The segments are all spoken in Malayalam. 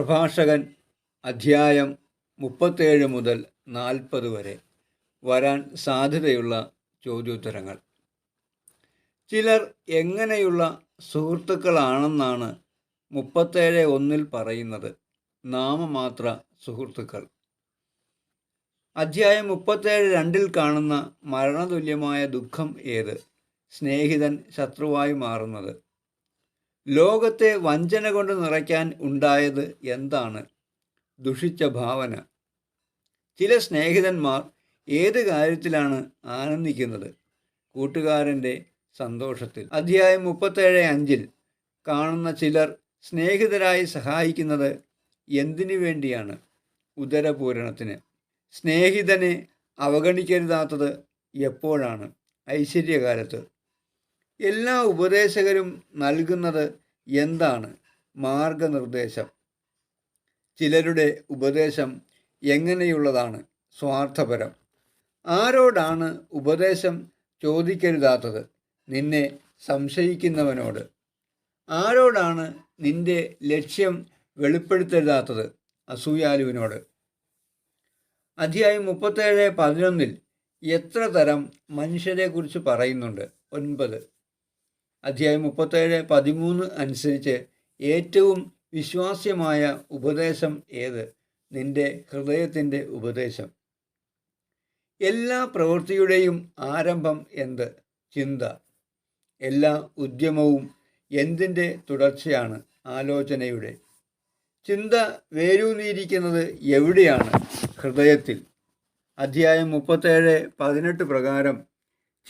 പ്രഭാഷകൻ അധ്യായം 37 മുതൽ 40 വരെ വരാൻ സാധ്യതയുള്ള ചോദ്യോത്തരങ്ങൾ. ചിലർ എങ്ങനെയുള്ള സുഹൃത്തുക്കളാണെന്നാണ് 37:1 പറയുന്നത്. നാമമാത്ര സുഹൃത്തുക്കൾ. അധ്യായം 37:2 കാണുന്ന മരണതുല്യമായ ദുഃഖം ഏത്? സ്നേഹിതൻ ശത്രുവായി മാറുന്നത്. ലോകത്തെ വഞ്ചന കൊണ്ട് നിറയ്ക്കാൻ ഉണ്ടായത് എന്താണ്? ദുഷിച്ച ഭാവന. ചില സ്നേഹിതന്മാർ ഏത് കാര്യത്തിലാണ് ആനന്ദിക്കുന്നത്? കൂട്ടുകാരൻ്റെ സന്തോഷത്തിൽ. അധ്യായം 37:5 കാണുന്ന ചിലർ സ്നേഹിതരായി സഹായിക്കുന്നത് എന്തിനു വേണ്ടിയാണ്? ഉദരപൂരണത്തിന്. സ്നേഹിതനെ അവഗണിക്കരുതാത്തത് എപ്പോഴാണ്? ഐശ്വര്യകാലത്ത്. എല്ലാ ഉപദേശകരും നൽകുന്നത് എന്താണ്? മാർഗനിർദ്ദേശം. ചിലരുടെ ഉപദേശം എങ്ങനെയുള്ളതാണ്? സ്വാർത്ഥപരം. ആരോടാണ് ഉപദേശം ചോദിക്കരുതാത്തത്? നിന്നെ സംശയിക്കുന്നവനോട്. ആരോടാണ് നിന്റെ ലക്ഷ്യം വെളിപ്പെടുത്തരുതാത്തത്? അസൂയാലുവിനോട്. അധ്യായം 37:11 എത്ര തരം മനുഷ്യരെക്കുറിച്ച് പറയുന്നുണ്ട്? 9. അധ്യായം 37:13 അനുസരിച്ച് ഏറ്റവും വിശ്വാസ്യമായ ഉപദേശം ഏത്? നിന്റെ ഹൃദയത്തിൻ്റെ ഉപദേശം. എല്ലാ പ്രവൃത്തിയുടെയും ആരംഭം എന്ത്? ചിന്ത. എല്ലാ ഉദ്യമവും എന്തിൻ്റെ തുടർച്ചയാണ്? ആലോചനയുടെ. ചിന്ത വേരൂന്നിയിരിക്കുന്നത് എവിടെയാണ്? ഹൃദയത്തിൽ. അധ്യായം 37:18 പ്രകാരം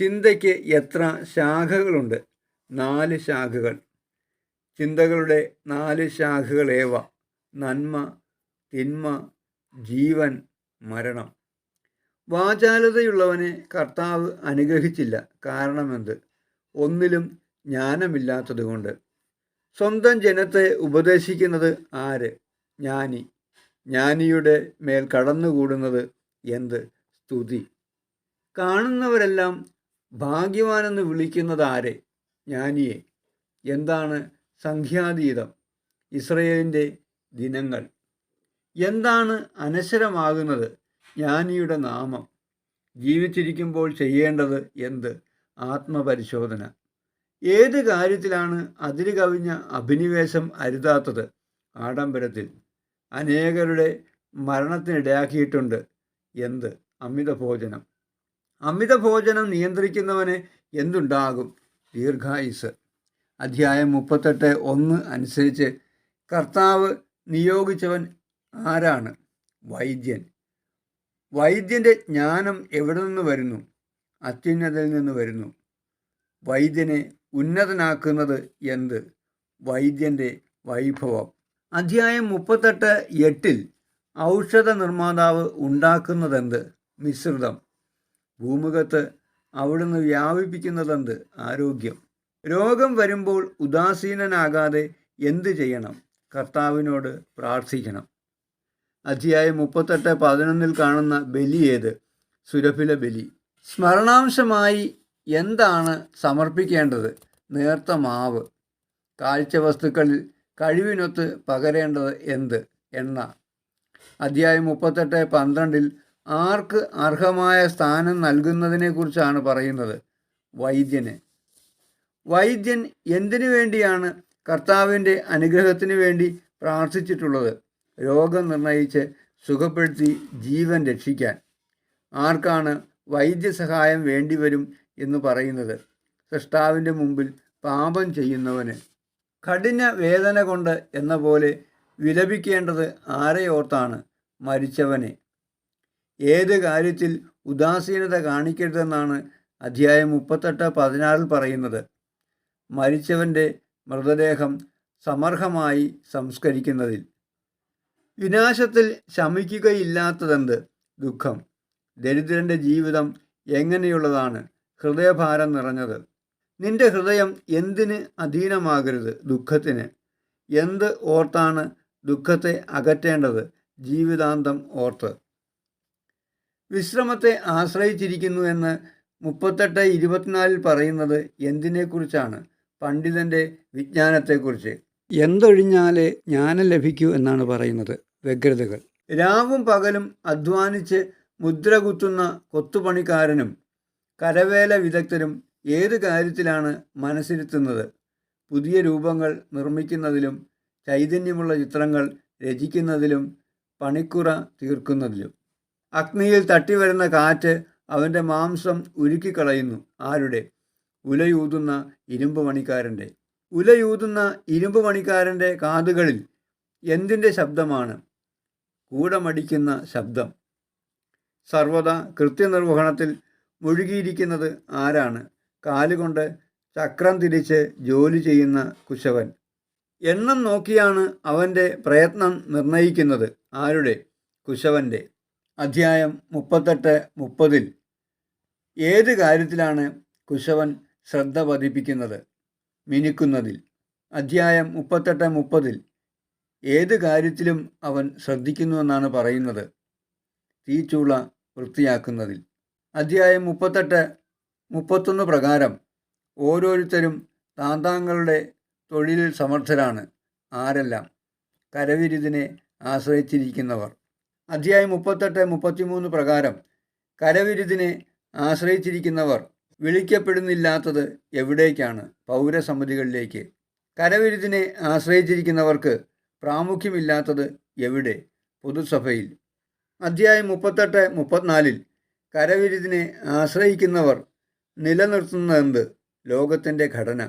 ചിന്തയ്ക്ക് എത്ര ശാഖകളുണ്ട്? 4 ശാഖകൾ. ചിന്തകളുടെ 4 ശാഖകളേവ? നന്മ, തിന്മ, ജീവൻ, മരണം. വാചാലതയുള്ളവനെ കർത്താവ് അനുഗ്രഹിച്ചില്ല. കാരണമെന്ത്? ഒന്നിലും ജ്ഞാനമില്ലാത്തതുകൊണ്ട്. സ്വന്തം ജനത്തെ ഉപദേശിക്കുന്നത് ആര്? ജ്ഞാനി. ജ്ഞാനിയുടെ മേൽ കടന്നുകൂടുന്നത് എന്ത്? സ്തുതി. കാണുന്നവരെല്ലാം ഭാഗ്യവാനെന്ന് വിളിക്കുന്നത് ആരെ? ജ്ഞാനിയെ. എന്താണ് സംഖ്യാതീതം? ഇസ്രയേലിൻ്റെ ദിനങ്ങൾ. എന്താണ് അനശ്വരമാകുന്നത്? ജ്ഞാനിയുടെ നാമം. ജീവിച്ചിരിക്കുമ്പോൾ ചെയ്യേണ്ടത് എന്ത്? ആത്മപരിശോധന. ഏത് കാര്യത്തിലാണ് അതിര് കവിഞ്ഞ അഭിനിവേശം അരുതാത്തത്? ആഡംബരത്തിൽ. അനേകരുടെ മരണത്തിനിടയാക്കിയിട്ടുണ്ട്. എന്ത്? അമിതഭോജനം. അമിതഭോജനം നിയന്ത്രിക്കുന്നവന് എന്തുണ്ടാകും? ദീർഘായുസ്. അധ്യായം 38:1 അനുസരിച്ച് കർത്താവ് നിയോഗിച്ചവൻ ആരാണ്? വൈദ്യൻ. വൈദ്യൻ്റെ ജ്ഞാനം എവിടെ നിന്ന് വരുന്നു? അത്യുന്നതയിൽ നിന്ന് വരുന്നു. വൈദ്യനെ ഉന്നതനാക്കുന്നത് എന്ത്? വൈദ്യൻ്റെ വൈഭവം. അധ്യായം 38:8 ഔഷധ നിർമ്മാതാവ് ഉണ്ടാക്കുന്നതെന്ത്? മിശ്രിതം. ഭൂമുഖത്ത് അവിടുന്ന് വ്യാപിപ്പിക്കുന്നതെന്ത്? ആരോഗ്യം. രോഗം വരുമ്പോൾ ഉദാസീനനാകാതെ എന്ത് ചെയ്യണം? കർത്താവിനോട് പ്രാർത്ഥിക്കണം. അധ്യായം 38:11 കാണുന്ന ബലി ഏത്? സുരഭില ബലി. സ്മരണാംശമായി എന്താണ് സമർപ്പിക്കേണ്ടത്? നേർത്ത മാവ്. കാഴ്ചവസ്തുക്കളിൽ കഴിവിനൊത്ത് പകരേണ്ടത് എന്ത്? എണ്ണ. അധ്യായം 38:12 ആർക്ക് അർഹമായ സ്ഥാനം നൽകുന്നതിനെക്കുറിച്ചാണ് പറയുന്നത്? വൈദ്യന്. വൈദ്യൻ എന്തിനു വേണ്ടിയാണ് കർത്താവിൻ്റെ അനുഗ്രഹത്തിന് വേണ്ടി പ്രാർത്ഥിച്ചിട്ടുള്ളത്? രോഗം നിർണയിച്ച് സുഖപ്പെടുത്തി ജീവൻ രക്ഷിക്കാൻ. ആർക്കാണ് വൈദ്യസഹായം വേണ്ടിവരും എന്ന് പറയുന്നത്? സൃഷ്ടാവിൻ്റെ മുമ്പിൽ പാപം ചെയ്യുന്നവന്. കഠിന വേദന കൊണ്ട് എന്ന പോലെ വിലപിക്കേണ്ടത് ആരെ ഓർത്താണ്? മരിച്ചവനെ. ഏത് കാര്യത്തിൽ ഉദാസീനത കാണിക്കരുതെന്നാണ് അധ്യായം 38:16 പറയുന്നത്? മരിച്ചവൻ്റെ മൃതദേഹം സമർഹമായി സംസ്കരിക്കുന്നതിൽ. വിനാശത്തിൽ ശമിക്കുകയില്ലാത്തതെന്ത്? ദുഃഖം. ദരിദ്രൻ്റെ ജീവിതം എങ്ങനെയുള്ളതാണ്? ഹൃദയഭാരം നിറഞ്ഞത്. നിന്റെ ഹൃദയം എന്തിന് അധീനമാകരുത്? ദുഃഖത്തിന്. എന്ത് ഓർത്താണ് ദുഃഖത്തെ അകറ്റേണ്ടത്? ജീവിതാന്തം ഓർത്ത്. വിശ്രമത്തെ ആശ്രയിച്ചിരിക്കുന്നു എന്ന് 38:24 പറയുന്നത് എന്തിനെക്കുറിച്ചാണ്? പണ്ഡിതൻ്റെ വിജ്ഞാനത്തെക്കുറിച്ച്. എന്തൊഴിഞ്ഞാലേ ജ്ഞാനം ലഭിക്കൂ എന്നാണ് പറയുന്നത് വ്യഗ്രതകൾ. രാവും പകലും അധ്വാനിച്ച് മുദ്ര കുത്തുന്ന കൊത്തുപണിക്കാരനും കരവേല വിദഗ്ധരും ഏത് കാര്യത്തിലാണ് മനസ്സിരുത്തുന്നത്? പുതിയ രൂപങ്ങൾ നിർമ്മിക്കുന്നതിലും ചൈതന്യമുള്ള ചിത്രങ്ങൾ രചിക്കുന്നതിലും പണിക്കുറ തീർക്കുന്നതിലും. അഗ്നിയിൽ തട്ടിവരുന്ന കാറ്റ് അവൻ്റെ മാംസം ഉരുക്കിക്കളയുന്നു. ആരുടെ? ഉലയൂതുന്ന ഇരുമ്പ് പണിക്കാരൻ്റെ. ഉലയൂതുന്ന ഇരുമ്പ് പണിക്കാരൻ്റെ കാതുകളിൽ എന്തിൻ്റെ ശബ്ദമാണ്? കൂടമടിക്കുന്ന ശബ്ദം. സർവദാ കൃത്യനിർവഹണത്തിൽ മുഴുകിയിരിക്കുന്നത് ആരാണ്? കാലുകൊണ്ട് ചക്രം തിരിച്ച് ജോലി ചെയ്യുന്ന കുശവൻ. എണ്ണം നോക്കിയാണ് അവൻ്റെ പ്രയത്നം നിർണയിക്കുന്നത്. ആരുടെ? കുശവൻ്റെ. അധ്യായം 38-30 ഏത് കാര്യത്തിലാണ് കുശവൻ ശ്രദ്ധ പതിപ്പിക്കുന്നത്? മിനുക്കുന്നതിൽ. അധ്യായം 38-30 ഏത് കാര്യത്തിലും അവൻ ശ്രദ്ധിക്കുന്നുവെന്നാണ് പറയുന്നത്? തീച്ചൂള വൃത്തിയാക്കുന്നതിൽ. അധ്യായം 38-31 പ്രകാരം ഓരോരുത്തരും താന്താങ്ങളുടെ തൊഴിലിൽ സമർത്ഥരാണ്. ആരെല്ലാം? കരവിരുതിനെ ആശ്രയിച്ചിരിക്കുന്നവർ. അധ്യായം 38-33 പ്രകാരം കരവിരുതിനെ ആശ്രയിച്ചിരിക്കുന്നവർ വിളിക്കപ്പെടുന്നില്ലാത്തത് എവിടേക്കാണ്? പൗരസമിതികളിലേക്ക്. കരവിരുതിനെ ആശ്രയിച്ചിരിക്കുന്നവർക്ക് പ്രാമുഖ്യമില്ലാത്തത് എവിടെ? പൊതുസഭയിൽ. അധ്യായം 38-34 കരവിരുതിനെ ആശ്രയിക്കുന്നവർ നിലനിർത്തുന്നതെന്ത്? ലോകത്തിൻ്റെ ഘടന.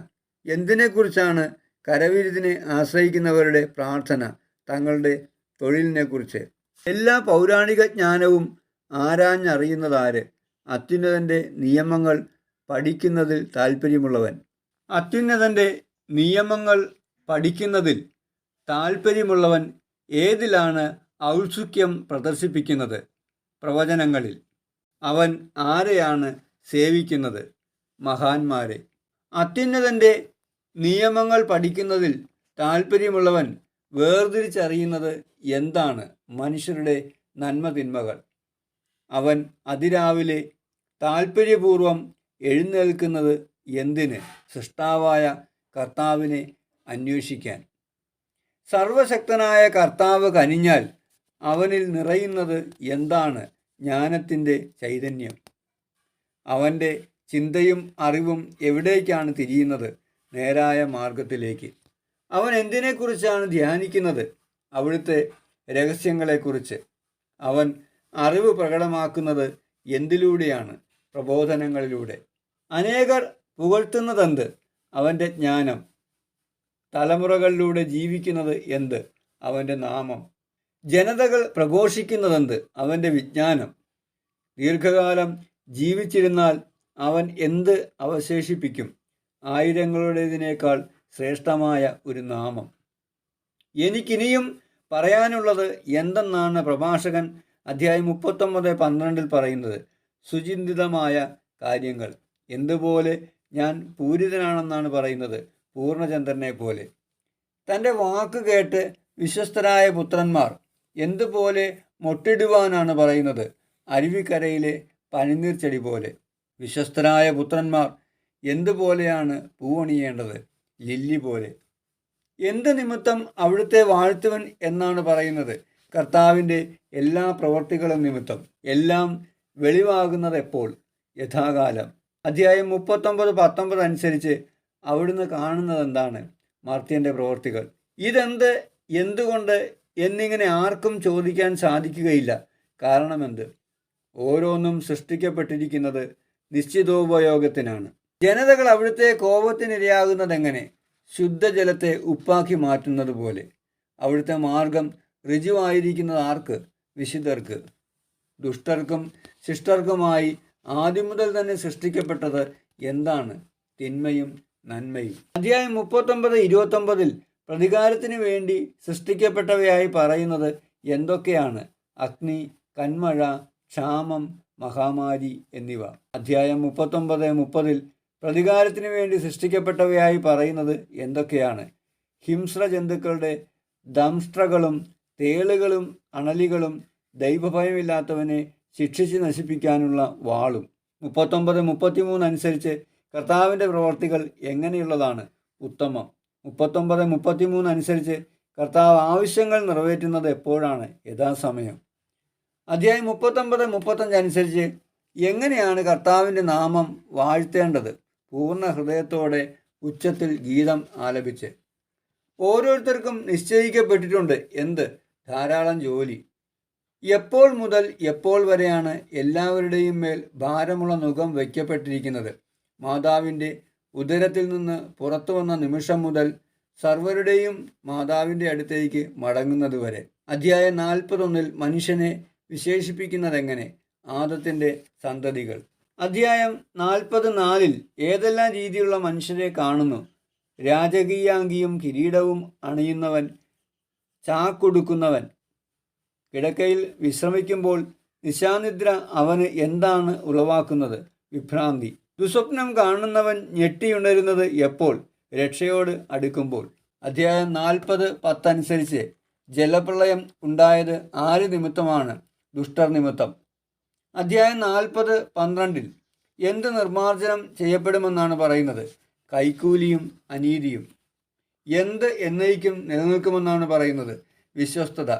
എന്തിനെക്കുറിച്ചാണ് കരവിരുതിനെ ആശ്രയിക്കുന്നവരുടെ പ്രാർത്ഥന? തങ്ങളുടെ തൊഴിലിനെക്കുറിച്ച്. എല്ലാ പൗരാണിക ജ്ഞാനവും ആരാഞ്ഞറിയുന്നതാര്? അത്യുന്നതൻ്റെ നിയമങ്ങൾ പഠിക്കുന്നതിൽ താൽപ്പര്യമുള്ളവൻ. അത്യുന്നതൻ്റെ നിയമങ്ങൾ പഠിക്കുന്നതിൽ താൽപ്പര്യമുള്ളവൻ ഏതിലാണ് ഔത്സുക്യം പ്രദർശിപ്പിക്കുന്നത്? പ്രവചനങ്ങളിൽ. അവൻ ആരെയാണ് സേവിക്കുന്നത്? മഹാന്മാരെ. അത്യുന്നതൻ്റെ നിയമങ്ങൾ പഠിക്കുന്നതിൽ താൽപ്പര്യമുള്ളവൻ വേർതിരിച്ചറിയുന്നത് എന്താണ്? മനുഷ്യരുടെ നന്മതിന്മകൾ. അവൻ അതിരാവിലെ താൽപ്പര്യപൂർവം എഴുന്നേൽക്കുന്നത് എന്തിന്? സൃഷ്ടാവായ കർത്താവിനെ അന്വേഷിക്കാൻ. സർവശക്തനായ കർത്താവ് കനിഞ്ഞാൽ അവനിൽ നിറയുന്നത് എന്താണ്? ജ്ഞാനത്തിൻ്റെ ചൈതന്യം. അവൻ്റെ ചിന്തയും അറിവും എവിടേക്കാണ് തിരിയുന്നത്? നേരായ മാർഗത്തിലേക്ക്. അവൻ എന്തിനെക്കുറിച്ചാണ് ധ്യാനിക്കുന്നത്? അവിടുത്തെ രഹസ്യങ്ങളെക്കുറിച്ച്. അവൻ അറിവ് പ്രകടമാക്കുന്നത് എന്തിലൂടെയാണ്? പ്രബോധനങ്ങളിലൂടെ. അനേകർ പുകഴ്ത്തുന്നതെന്ത്? അവൻ്റെ ജ്ഞാനം. തലമുറകളിലൂടെ ജീവിക്കുന്നത് എന്ത്? അവൻ്റെ നാമം. ജനതകൾ പ്രഘോഷിക്കുന്നതെന്ത്? അവൻ്റെ വിജ്ഞാനം. ദീർഘകാലം ജീവിച്ചിരുന്നാൽ അവൻ എന്ത് അവശേഷിപ്പിക്കും? ആയിരങ്ങളുടേതിനേക്കാൾ ശ്രേഷ്ഠമായ ഒരു നാമം. എനിക്കിനിയും പറയാനുള്ളത് എന്തെന്നാണ് പ്രഭാഷകൻ അധ്യായം 39-12 പറയുന്നത്? സുചിന്തിതമായ കാര്യങ്ങൾ. എന്തുപോലെ ഞാൻ പൂരിതനാണെന്നാണ് പറയുന്നത്? പൂർണ്ണചന്ദ്രനെ പോലെ. തൻ്റെ വാക്ക് കേട്ട് വിശ്വസ്തരായ പുത്രന്മാർ എന്തുപോലെ മൊട്ടിടുവാനാണ് പറയുന്നത്? അരുവിക്കരയിലെ പനിനീർ ചെടി പോലെ. വിശ്വസ്തരായ പുത്രന്മാർ എന്തുപോലെയാണ് പൂവണിയേണ്ടത്? ലില്ലി പോലെ. എന്ത് നിമിത്തം അവിടുത്തെ വാഴ്ത്തുവൻ എന്നാണ് പറയുന്നത്? കർത്താവിൻ്റെ എല്ലാ പ്രവർത്തികളും നിമിത്തം. എല്ലാം വെളിവാകുന്നത് എപ്പോൾ? യഥാകാലം. അധ്യായം 39-19 അനുസരിച്ച് അവിടുന്ന് കാണുന്നത് എന്താണ്? മർത്യൻ്റെ പ്രവർത്തികൾ. ഇതെന്ത്, എന്തുകൊണ്ട് എന്നിങ്ങനെ ആർക്കും ചോദിക്കാൻ സാധിക്കുകയില്ല. കാരണമെന്ത്? ഓരോന്നും സൃഷ്ടിക്കപ്പെട്ടിരിക്കുന്നത് നിശ്ചിതോപയോഗത്തിനാണ്. ജനതകൾ അവിടുത്തെ കോപത്തിനിരയാകുന്നതെങ്ങനെ? ശുദ്ധജലത്തെ ഉപ്പാക്കി മാറ്റുന്നത് പോലെ. അവിടുത്തെ മാർഗം ഋജുവായിരിക്കുന്നത് ആർക്ക്? വിശുദ്ധർക്ക്. ദുഷ്ടർക്കും ശിഷ്ടർക്കുമായി ആദ്യം മുതൽ തന്നെ സൃഷ്ടിക്കപ്പെട്ടത് എന്താണ്? തിന്മയും നന്മയും. അധ്യായം 39-29 പ്രതികാരത്തിന് വേണ്ടി സൃഷ്ടിക്കപ്പെട്ടവയായി പറയുന്നത് എന്തൊക്കെയാണ്? അഗ്നി, കന്മഴ, ക്ഷാമം, മഹാമാരി എന്നിവ. അധ്യായം 39-30 പ്രതികാരത്തിന് വേണ്ടി സൃഷ്ടിക്കപ്പെട്ടവയായി പറയുന്നത് എന്തൊക്കെയാണ്? ഹിംസ്ര ജന്തുക്കളുടെ ദംഷ്ട്രകളും തേളുകളും അണലികളും ദൈവഭയമില്ലാത്തവനെ ശിക്ഷിച്ച് നശിപ്പിക്കാനുള്ള വാളും. 39-33 അനുസരിച്ച് കർത്താവിൻ്റെ പ്രവർത്തികൾ എങ്ങനെയുള്ളതാണ്? ഉത്തമം. 39-33 അനുസരിച്ച് കർത്താവ് ആവശ്യങ്ങൾ നിറവേറ്റുന്നത് എപ്പോഴാണ്? യഥാസമയം. അധ്യായം 39-35 അനുസരിച്ച് എങ്ങനെയാണ് കർത്താവിൻ്റെ നാമം വാഴ്ത്തേണ്ടത്? പൂർണ്ണ ഹൃദയത്തോടെ ഉച്ചത്തിൽ ഗീതം ആലപിച്ച്. ഓരോരുത്തർക്കും നിശ്ചയിക്കപ്പെട്ടിട്ടുണ്ട് എന്ത്? ധാരാളം ജോലി. എപ്പോൾ മുതൽ എപ്പോൾ വരെയാണ് എല്ലാവരുടെയും മേൽ ഭാരമുള്ള നുകം വയ്ക്കപ്പെട്ടിരിക്കുന്നത്? മാതാവിൻ്റെ ഉദരത്തിൽ നിന്ന് പുറത്തു വന്ന നിമിഷം മുതൽ സർവരുടെയും മാതാവിൻ്റെ അടുത്തേക്ക് മടങ്ങുന്നത് വരെ. അധ്യായം 41 മനുഷ്യനെ വിശേഷിപ്പിക്കുന്നതെങ്ങനെ? ആദത്തിൻ്റെ സന്തതികൾ. അധ്യായം 44 ഏതെല്ലാം രീതിയിലുള്ള മനുഷ്യരെ കാണുന്നു? രാജകീയാംഗിയും കിരീടവും അണിയുന്നവൻ, ചാക്കൊടുക്കുന്നവൻ, കിടക്കയിൽ വിശ്രമിക്കുമ്പോൾ നിശാനിദ്ര അവന് എന്താണ് ഉളവാക്കുന്നത്? വിഭ്രാന്തി. ദുസ്വപ്നം കാണുന്നവൻ ഞെട്ടിയുണരുന്നത് എപ്പോൾ? രക്ഷയോട് അടുക്കുമ്പോൾ. അധ്യായം 40:10 അനുസരിച്ച് ജലപ്രളയം ഉണ്ടായത് ആര് നിമിത്തമാണ്? ദുഷ്ടർ നിമിത്തം. അധ്യായം 40:12 എന്ത് നിർമ്മാർജ്ജനം ചെയ്യപ്പെടുമെന്നാണ് പറയുന്നത്? കൈക്കൂലിയും അനീതിയും. എന്ത് എന്നേക്കും നിലനിൽക്കുമെന്നാണ് പറയുന്നത്? വിശ്വസ്തത.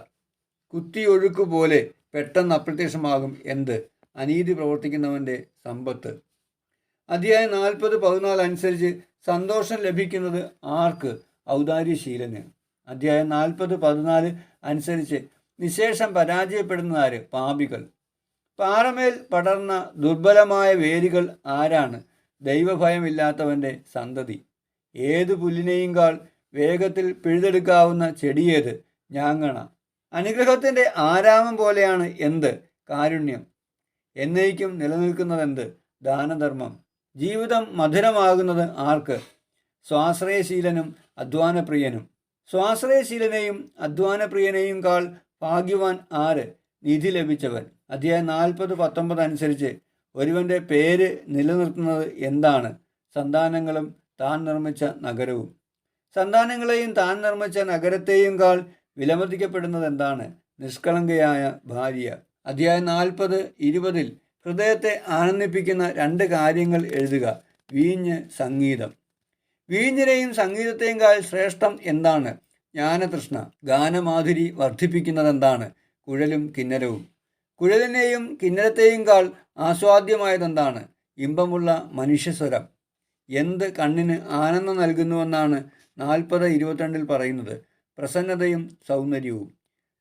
കുത്തിയൊഴുക്ക് പോലെ പെട്ടെന്ന് അപ്രത്യക്ഷമാകും എന്ത്? അനീതി പ്രവർത്തിക്കുന്നവൻ്റെ സമ്പത്ത്. അധ്യായം 40:14 അനുസരിച്ച് സന്തോഷം ലഭിക്കുന്നത് ആർക്ക്? ഔദാര്യശീലന്. അധ്യായം 40:14 അനുസരിച്ച് നിശേഷം പരാജയപ്പെടുന്ന ആര്? പാപികൾ. പാറമേൽ പടർന്ന ദുർബലമായ വേരുകൾ ആരാണ്? ദൈവഭയമില്ലാത്തവൻ്റെ സന്തതി. ഏത് പുല്ലിനെയുംകാൾ വേഗത്തിൽ പിഴുതെടുക്കാവുന്ന ചെടിയേത്? ഞാങ്ങണ. അനുഗ്രഹത്തിൻ്റെ ആരാമം പോലെയാണ് എന്ത്? കാരുണ്യം. എന്നേക്കും നിലനിൽക്കുന്നതെന്ത്? ദാനധർമ്മം. ജീവിതം മധുരമാകുന്നത് ആർക്ക്? സ്വാശ്രയശീലനും അധ്വാനപ്രിയനും. സ്വാശ്രയശീലനെയും അധ്വാനപ്രിയനെയും കാൾ ഭാഗ്യവാൻ ആര്? നിധി ലഭിച്ചവൻ. അധ്യായം 40:19 അനുസരിച്ച് ഒരുവൻ്റെ പേര് നിലനിർത്തുന്നത് എന്താണ്? സന്താനങ്ങളും താൻ നിർമ്മിച്ച നഗരവും. സന്താനങ്ങളെയും താൻ നിർമ്മിച്ച നഗരത്തെയും കാൾ വിലമതിക്കപ്പെടുന്നത് എന്താണ്? നിഷ്കളങ്കയായ ഭാര്യ. അധ്യായം 40:20 ഹൃദയത്തെ ആനന്ദിപ്പിക്കുന്ന 2 കാര്യങ്ങൾ എഴുതുക. വീഞ്ഞ്, സംഗീതം. വീഞ്ഞിനെയും സംഗീതത്തെയും കാൾ ശ്രേഷ്ഠം എന്താണ്? ജ്ഞാനതൃഷ്ണ. ഗാനമാധുരി വർദ്ധിപ്പിക്കുന്നതെന്താണ്? കുഴലും കിന്നരവും. കുഴലിനെയും കിന്നരത്തെയും കാൾ ആസ്വാദ്യമായതെന്താണ്? ഇമ്പമുള്ള മനുഷ്യസ്വരം. എന്ത് കണ്ണിന് ആനന്ദം നൽകുന്നുവെന്നാണ് 40:22 പറയുന്നത്? പ്രസന്നതയും സൗന്ദര്യവും.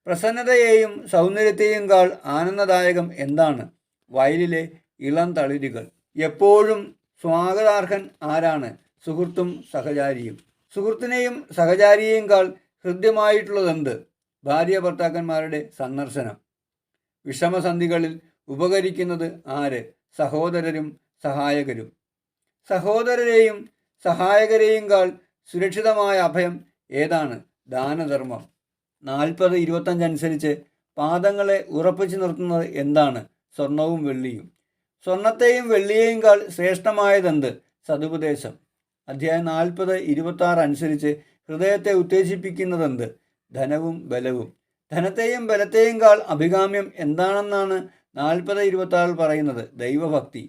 പ്രസന്നതയെയും സൗന്ദര്യത്തെയും കാൾ ആനന്ദദായകം എന്താണ്? വയലിലെ ഇളം തളിരുകൾ. എപ്പോഴും സ്വാഗതാർഹൻ ആരാണ്? സുഹൃത്തും സഹചാരിയും. സുഹൃത്തിനെയും സഹചാരിയെയും കാൾ ഹൃദ്യമായിട്ടുള്ളതെന്ത്? ഭാര്യ ഭർത്താക്കന്മാരുടെ സന്ദർശനം. വിഷമസന്ധികളിൽ ഉപകരിക്കുന്നത് ആര്? സഹോദരരും സഹായകരും. സഹോദരരെയും സഹായകരെയും കാൾ സുരക്ഷിതമായ അഭയം ഏതാണ്? ദാനധർമ്മം. 40:25 അനുസരിച്ച് പാദങ്ങളെ ഉറപ്പിച്ചു നിർത്തുന്നത് എന്താണ്? സ്വർണവും വെള്ളിയും. സ്വർണത്തെയും വെള്ളിയെയും കാൾ ശ്രേഷ്ഠമായതെന്ത്? സതുപദേശം. അധ്യായം 40:26 അനുസരിച്ച് ഹൃദയത്തെ ഉത്തേജിപ്പിക്കുന്നതെന്ത്? ധനവും ബലവും. ധനത്തെയും ബലത്തെയും കാൾ അഭികാമ്യം എന്താണെന്നാണ് 40:26 പറയുന്നത്? ദൈവഭക്തി.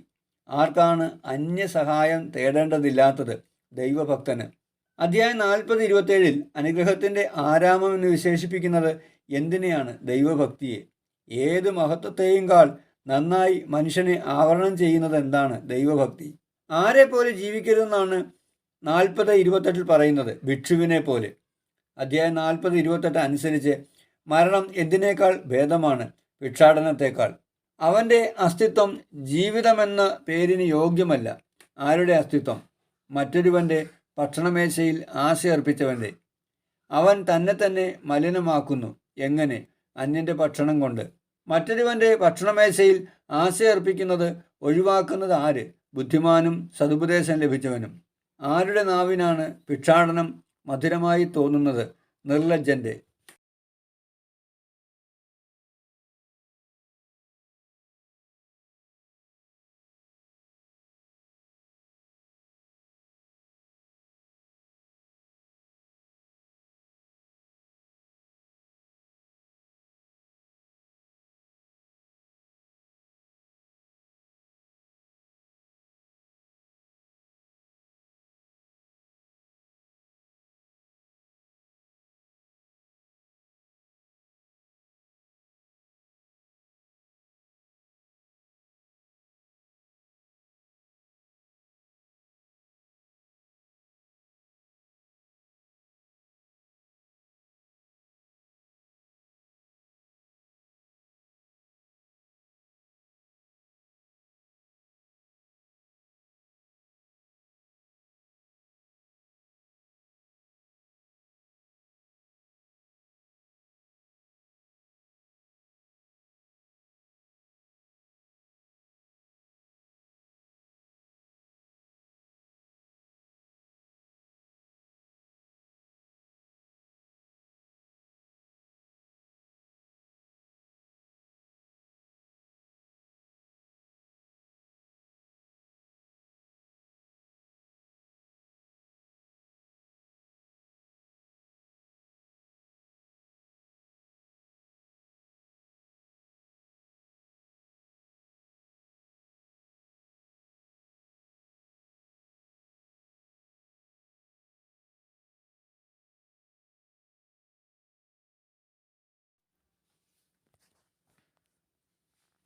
ആർക്കാണ് അന്യസഹായം തേടേണ്ടതില്ലാത്തത്? ദൈവഭക്തന്. അധ്യായം 40:27 അനുഗ്രഹത്തിൻ്റെ ആരാമം എന്ന് വിശേഷിപ്പിക്കുന്നത് എന്തിനെയാണ്? ദൈവഭക്തിയെ. ഏത് മഹത്വത്തെയും കാൾ നന്നായി മനുഷ്യനെ ആവരണം ചെയ്യുന്നത് എന്താണ്? ദൈവഭക്തി. ആരെ പോലെ ജീവിക്കരുതെന്നാണ് 40:28 പറയുന്നത്? ഭിക്ഷുവിനെ പോലെ. അധ്യായം 40:28 അനുസരിച്ച് മരണം എന്തിനേക്കാൾ ഭേദമാണ്? ഭിക്ഷാടനത്തേക്കാൾ. അവൻ്റെ അസ്തിത്വം ജീവിതമെന്ന പേരിന് യോഗ്യമല്ല. ആരുടെ അസ്തിത്വം? മറ്റൊരുവൻ്റെ ഭക്ഷണമേശയിൽ ആശയർപ്പിച്ചവൻ്റെ. അവൻ തന്നെ തന്നെ മലിനമാക്കുന്നു. എങ്ങനെ? അന്യൻ്റെ ഭക്ഷണം കൊണ്ട്. മറ്റൊരുവൻ്റെ ഭക്ഷണമേശയിൽ ആശയർപ്പിക്കുന്നത് ഒഴിവാക്കുന്നത് ആര്? ബുദ്ധിമാനും സതുപദേശം ലഭിച്ചവനും. ആരുടെ നാവിനാണ് ഭിക്ഷാടനം മധുരമായി തോന്നുന്നത്? നിർലജ്ജൻ്റെ.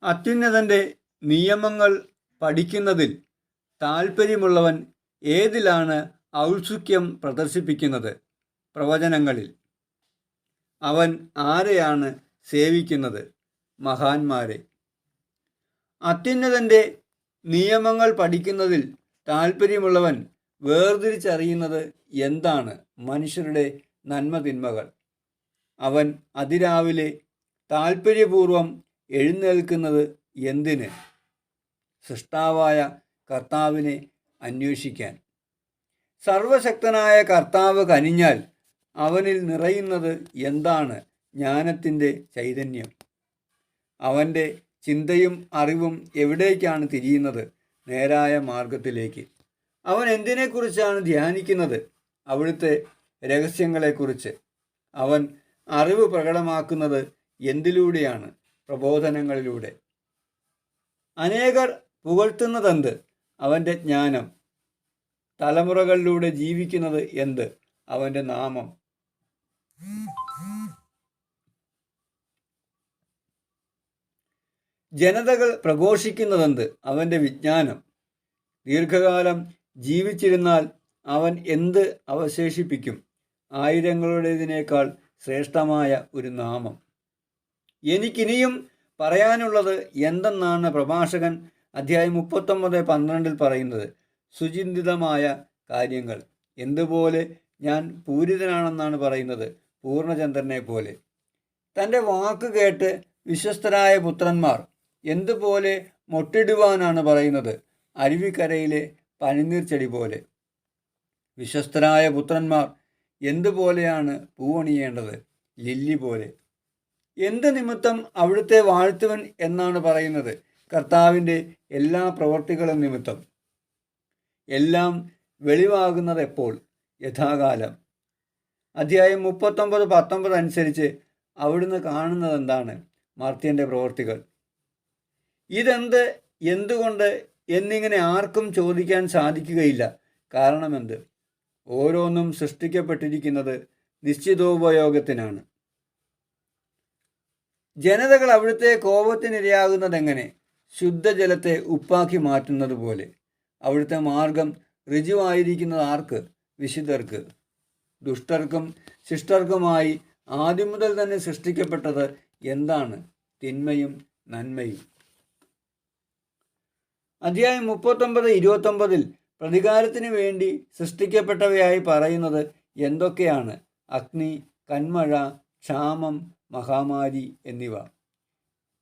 അത്യുന്നതൻ്റെ നിയമങ്ങൾ പഠിക്കുന്നതിൽ താൽപ്പര്യമുള്ളവൻ ഏതിലാണ് ഔത്സുക്യം പ്രദർശിപ്പിക്കുന്നത്? പ്രവചനങ്ങളിൽ. അവൻ ആരെയാണ് സേവിക്കുന്നത്? മഹാന്മാരെ. അത്യുന്നതൻ്റെ നിയമങ്ങൾ പഠിക്കുന്നതിൽ താൽപ്പര്യമുള്ളവൻ വേർതിരിച്ചറിയുന്നത് എന്താണ്? മനുഷ്യരുടെ നന്മ തിന്മകൾ. അവൻ അതിരാവിലെ താൽപ്പര്യപൂർവം എഴുന്നേൽക്കുന്നത് എന്തിന്? സൃഷ്ടാവായ കർത്താവിനെ അന്വേഷിക്കാൻ. സർവശക്തനായ കർത്താവ് കനിഞ്ഞാൽ അവനിൽ നിറയുന്നത് എന്താണ്? ജ്ഞാനത്തിൻ്റെ ചൈതന്യം. അവൻ്റെ ചിന്തയും അറിവും എവിടേക്കാണ് തിരിയുന്നത്? നേരായ മാർഗത്തിലേക്ക്. അവൻ എന്തിനെക്കുറിച്ചാണ് ധ്യാനിക്കുന്നത്? അവിടുത്തെ രഹസ്യങ്ങളെക്കുറിച്ച്. അവൻ അറിവ് പ്രകടമാക്കുന്നത് എന്തിലൂടെയാണ്? പ്രബോധനങ്ങളിലൂടെ. അനേകർ പുകഴ്ത്തുന്നതെന്ത്? അവൻ്റെ ജ്ഞാനം. തലമുറകളിലൂടെ ജീവിക്കുന്നത് എന്ത്? അവൻ്റെ നാമം. ജനതകൾ പ്രഘോഷിക്കുന്നതെന്ത്? അവൻ്റെ വിജ്ഞാനം. ദീർഘകാലം ജീവിച്ചിരുന്നാൽ അവൻ എന്ത് അവശേഷിപ്പിക്കും? ആയിരങ്ങളുടേതിനേക്കാൾ ശ്രേഷ്ഠമായ ഒരു നാമം. എനിക്കിനിയും പറയാനുള്ളത് എന്തെന്നാണ് പ്രഭാഷകൻ അധ്യായം 39:12 പറയുന്നത്? സുചിന്തിതമായ കാര്യങ്ങൾ. എന്തുപോലെ ഞാൻ പൂരിതനാണെന്നാണ് പറയുന്നത്? പൂർണ്ണചന്ദ്രനെ പോലെ. തൻ്റെ വാക്ക് കേട്ട് വിശ്വസ്തരായ പുത്രന്മാർ എന്തുപോലെ മൊട്ടിടുവാനാണ് പറയുന്നത്? അരുവിക്കരയിലെ പനിനീർച്ചെടി പോലെ. വിശ്വസ്തരായ പുത്രന്മാർ എന്തുപോലെയാണ് പൂവണിയേണ്ടത്? ലില്ലി പോലെ. എന്ത് നിമിത്തം അവിടുത്തെ വാഴ്ത്തുവൻ എന്നാണ് പറയുന്നത്? കർത്താവിൻ്റെ എല്ലാ പ്രവർത്തികളും നിമിത്തം. എല്ലാം വെളിവാകുന്നത് എപ്പോൾ? യഥാകാലം. അധ്യായം 39:19 അനുസരിച്ച് അവിടുന്ന് കാണുന്നത് എന്താണ്? മർത്യൻ്റെ പ്രവർത്തികൾ. ഇതെന്ത്, എന്തുകൊണ്ട് എന്നിങ്ങനെ ആർക്കും ചോദിക്കാൻ സാധിക്കുകയില്ല. കാരണമെന്ത്? ഓരോന്നും സൃഷ്ടിക്കപ്പെട്ടിരിക്കുന്നത് നിശ്ചിതോപയോഗത്തിനാണ്. ജനതകൾ അവിടുത്തെ കോപത്തിനിരയാകുന്നതെങ്ങനെ? ശുദ്ധജലത്തെ ഉപ്പാക്കി മാറ്റുന്നത് പോലെ. അവിടുത്തെ മാർഗം ഋജുവായിരിക്കുന്നത് ആർക്ക്? വിശുദ്ധർക്ക്. ദുഷ്ടർക്കും ശിഷ്ടർക്കുമായി ആദ്യം മുതൽ തന്നെ സൃഷ്ടിക്കപ്പെട്ടത് എന്താണ്? തിന്മയും നന്മയും. അധ്യായം 39:29 പ്രതികാരത്തിന് വേണ്ടി സൃഷ്ടിക്കപ്പെട്ടവയായി പറയുന്നത് എന്തൊക്കെയാണ്? അഗ്നി, കന്മഴ, ക്ഷാമം, മഹാമാരി എന്നിവ.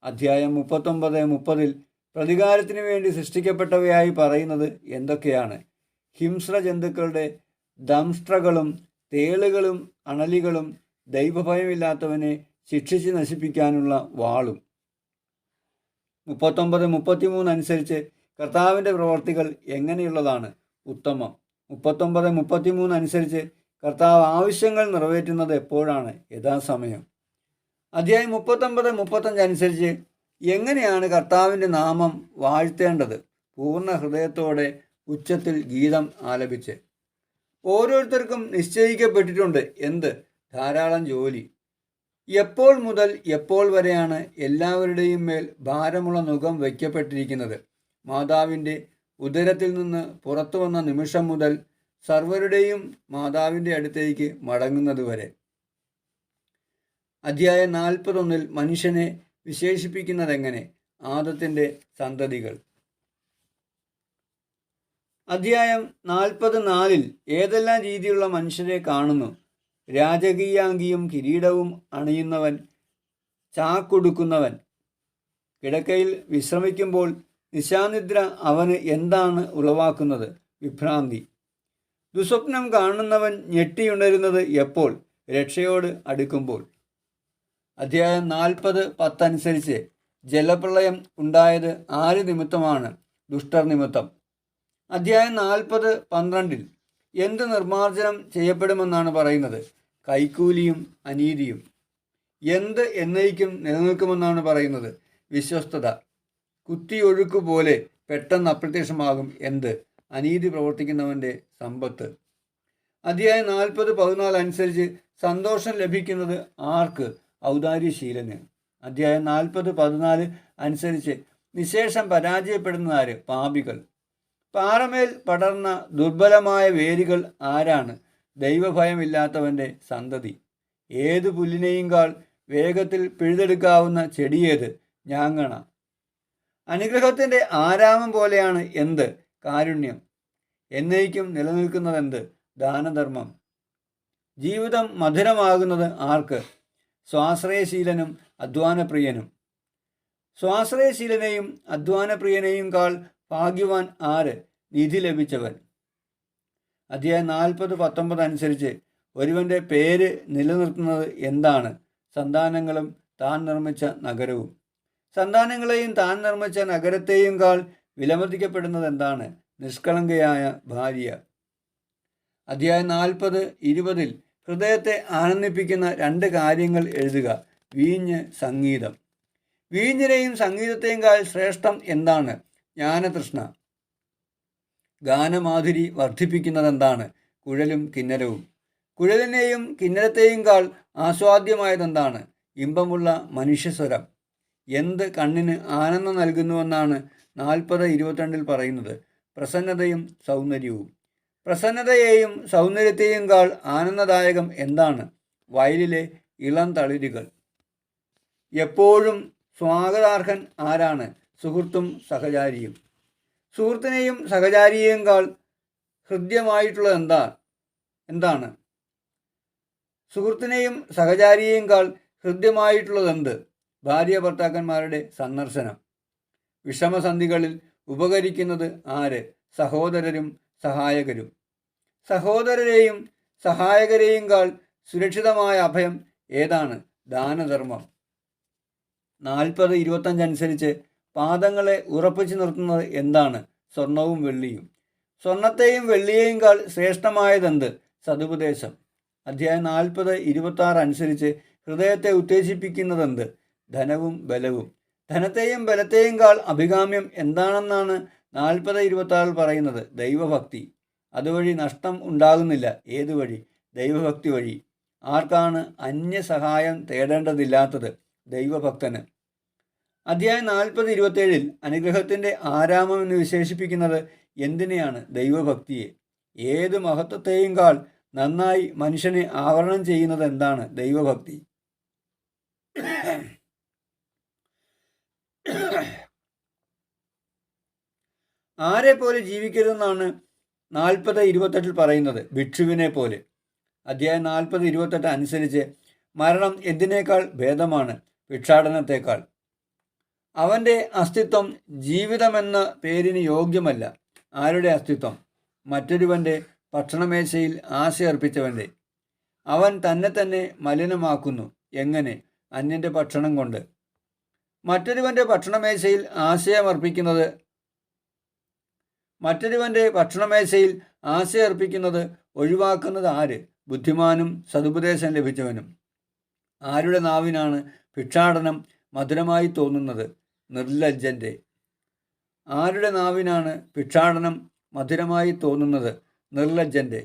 അധ്യായം 39:30 പ്രതികാരത്തിന് വേണ്ടി സൃഷ്ടിക്കപ്പെട്ടവയായി പറയുന്നത് എന്തൊക്കെയാണ്? ഹിംസ്ര ജന്തുക്കളുടെ ദംഷ്ട്രകളും തേളുകളും അണലികളും ദൈവഭയമില്ലാത്തവനെ ശിക്ഷിച്ച് നശിപ്പിക്കാനുള്ള വാളും. 39:33 അനുസരിച്ച് കർത്താവിൻ്റെ പ്രവർത്തികൾ എങ്ങനെയുള്ളതാണ്? ഉത്തമം. 39:33 അനുസരിച്ച് കർത്താവ് ആവശ്യങ്ങൾ നിറവേറ്റുന്നത് എപ്പോഴാണ്? യഥാസമയം. അധ്യായം 39:35 അനുസരിച്ച് എങ്ങനെയാണ് കർത്താവിൻ്റെ നാമം വാഴ്ത്തേണ്ടത്? പൂർണ്ണ ഹൃദയത്തോടെ ഉച്ചത്തിൽ ഗീതം ആലപിച്ച്. ഓരോരുത്തർക്കും നിശ്ചയിക്കപ്പെട്ടിട്ടുണ്ട് എന്ത്? ധാരാളം ജോലി. എപ്പോൾ മുതൽ എപ്പോൾ വരെയാണ് എല്ലാവരുടെയും മേൽ ഭാരമുള്ള നുകം വയ്ക്കപ്പെട്ടിരിക്കുന്നത്? മാതാവിൻ്റെ ഉദരത്തിൽ നിന്ന് പുറത്തു വന്ന നിമിഷം മുതൽ സർവരുടെയും മാതാവിൻ്റെ അടുത്തേക്ക് മടങ്ങുന്നത് വരെ. അധ്യായം 41 മനുഷ്യനെ വിശേഷിപ്പിക്കുന്നതെങ്ങനെ? ആദത്തിൻ്റെ സന്തതികൾ. അധ്യായം 44 ഏതെല്ലാം രീതിയിലുള്ള മനുഷ്യരെ കാണുന്നു? രാജകീയാംഗിയും കിരീടവും അണിയുന്നവൻ, ചാക്കൊടുക്കുന്നവൻ. കിടക്കയിൽ വിശ്രമിക്കുമ്പോൾ നിശാനിദ്ര അവന് എന്താണ് ഉളവാക്കുന്നത്? വിഭ്രാന്തി. ദുസ്വപ്നം കാണുന്നവൻ ഞെട്ടിയുണരുന്നത് എപ്പോൾ? രക്ഷയോട് അടുക്കുമ്പോൾ. അധ്യായം 40:10 അനുസരിച്ച് ജലപ്രളയം ഉണ്ടായത് ആര് നിമിത്തമാണ്? ദുഷ്ടർ നിമിത്തം. അധ്യായം 40:12 എന്ത് നിർമ്മാർജ്ജനം ചെയ്യപ്പെടുമെന്നാണ് പറയുന്നത്? കൈക്കൂലിയും അനീതിയും. എന്ത് എന്നേക്കും നിലനിൽക്കുമെന്നാണ് പറയുന്നത്? വിശ്വസ്തത. കുത്തിയൊഴുക്കുപോലെ പെട്ടെന്ന് അപ്രത്യക്ഷമാകും എന്ത്? അനീതി പ്രവർത്തിക്കുന്നവൻ്റെ സമ്പത്ത്. അധ്യായം 40:14 അനുസരിച്ച് സന്തോഷം ലഭിക്കുന്നത് ആർക്ക്? ഔദാര്യശീലന്. അധ്യായം 40:14 അനുസരിച്ച് നിശേഷം പരാജയപ്പെടുന്നതാര്? പാപികൾ. പാറമേൽ പടർന്ന ദുർബലമായ വേരുകൾ ആരാണ്? ദൈവഭയമില്ലാത്തവൻ്റെ സന്തതി. ഏത് പുല്ലിനെയുംകാൾ വേഗത്തിൽ പിഴുതെടുക്കാവുന്ന ചെടിയേത്? ഞാങ്ങണ. അനുഗ്രഹത്തിൻ്റെ ആരാമം പോലെയാണ് എന്ത്? കാരുണ്യം. എന്നേക്കും നിലനിൽക്കുന്നതെന്ത്? ദാനധർമ്മം. ജീവിതം മധുരമാകുന്നത് ആർക്ക്? സ്വാശ്രയശീലനും അധ്വാനപ്രിയനും. സ്വാശ്രയശീലനെയും അധ്വാനപ്രിയനെയും കാൾ ഭാഗ്യവാൻ ആര്? നിധി ലഭിച്ചവൻ. അധ്യായം 40:19 അനുസരിച്ച് ഒരുവൻ്റെ പേര് നിലനിർത്തുന്നത് എന്താണ്? സന്താനങ്ങളും താൻ നിർമ്മിച്ച നഗരവും. സന്താനങ്ങളെയും താൻ നിർമ്മിച്ച നഗരത്തെയും കാൾ വിലമതിക്കപ്പെടുന്നത് എന്താണ്? നിഷ്കളങ്കയായ ഭാര്യ. അധ്യായം 40:20 ഹൃദയത്തെ ആനന്ദിപ്പിക്കുന്ന 2 കാര്യങ്ങൾ എഴുതുക. വീഞ്ഞ്, സംഗീതം. വീഞ്ഞിനെയും സംഗീതത്തെയും കാൾ ശ്രേഷ്ഠം എന്താണ്? ജ്ഞാനതൃഷ്ണ. ഗാനമാധുരി വർദ്ധിപ്പിക്കുന്നതെന്താണ്? കുഴലും കിന്നരവും. കുഴലിനെയും കിന്നരത്തെയും കാൾ ആസ്വാദ്യമായതെന്താണ്? ഇമ്പമുള്ള മനുഷ്യസ്വരം. എന്ത് കണ്ണിന് ആനന്ദം നൽകുന്നുവെന്നാണ് 40:22 പറയുന്നത്? പ്രസന്നതയും സൗന്ദര്യവും. പ്രസന്നതയെയും സൗന്ദര്യത്തെയും കാൾ ആനന്ദദായകം എന്താണ്? വയലിലെ ഇളം തളിരുകൾ. എപ്പോഴും സ്വാഗതാർഹൻ ആരാണ്? സുഹൃത്തും സഹചാരിയും. സുഹൃത്തിനെയും സഹചാരിയെയും കാൾ ഹൃദ്യമായിട്ടുള്ളത് എന്താണ്? സുഹൃത്തിനെയും സഹചാരിയെയും കാൾ ഹൃദ്യമായിട്ടുള്ളതെന്ത്? ഭാര്യ ഭർത്താക്കന്മാരുടെ സന്ദർശനം. വിഷമസന്ധികളിൽ ഉപകരിക്കുന്നത് ആര്? സഹോദരരും സഹായകരും. സഹോദരരെയും സഹായകരെയും കാൾ സുരക്ഷിതമായ അഭയം ഏതാണ്? ദാനധർമ്മം. 40:25 അനുസരിച്ച് പാദങ്ങളെ ഉറപ്പിച്ചു നിർത്തുന്നത് എന്താണ്? സ്വർണവും വെള്ളിയും. സ്വർണത്തെയും വെള്ളിയെയും കാൾ ശ്രേഷ്ഠമായതെന്ത്? സതുപദേശം. അധ്യായം 40:26 അനുസരിച്ച് ഹൃദയത്തെ ഉത്തേജിപ്പിക്കുന്നതെന്ത്? ധനവും ബലവും. ധനത്തെയും ബലത്തെയും കാൾ അഭികാമ്യം എന്താണെന്നാണ് 40:26 പറയുന്നത്? ദൈവഭക്തി. അതുവഴി നഷ്ടം ഉണ്ടാകുന്നില്ല. ഏതു വഴി? ദൈവഭക്തി വഴി. ആർക്കാണ് അന്യസഹായം തേടേണ്ടതില്ലാത്തത്? ദൈവഭക്തന്. അധ്യായം 40:27 അനുഗ്രഹത്തിൻ്റെ ആരാമം എന്ന് വിശേഷിപ്പിക്കുന്നത് എന്തിനെയാണ്? ദൈവഭക്തിയെ. ഏത് മഹത്വത്തെയും കാൾ നന്നായി മനുഷ്യനെ ആവരണം ചെയ്യുന്നത് എന്താണ്? ദൈവഭക്തി. ആരെ പോലെ ജീവിക്കരുതെന്നാണ് 40:28 പറയുന്നത്? ഭിക്ഷുവിനെ പോലെ. അധ്യായം 40:28 അനുസരിച്ച് മരണം എന്തിനേക്കാൾ ഭേദമാണ്? ഭിക്ഷാടനത്തേക്കാൾ. അവൻ്റെ അസ്തിത്വം ജീവിതമെന്ന പേരിന് യോഗ്യമല്ല. ആരുടെ അസ്തിത്വം? മറ്റൊരുവൻ്റെ ഭക്ഷണമേശയിൽ ആശയർപ്പിച്ചവൻ്റെ. അവൻ തന്നെ മലിനമാക്കുന്നു. എങ്ങനെ? അന്യൻ്റെ ഭക്ഷണം കൊണ്ട്. മറ്റൊരുവൻ്റെ ഭക്ഷണമേശയിൽ ആശയർപ്പിക്കുന്നത് ഒഴിവാക്കുന്നത് ആര്? ബുദ്ധിമാനും സതുപദേശം ലഭിച്ചവനും. ആരുടെ നാവിനാണ് ഭിക്ഷാടനം മധുരമായി തോന്നുന്നത്? നിർലജ്ജൻ്റെ. ആരുടെ നാവിനാണ് ഭിക്ഷാടനം മധുരമായി തോന്നുന്നത്? നിർലജ്ജൻ്റെ.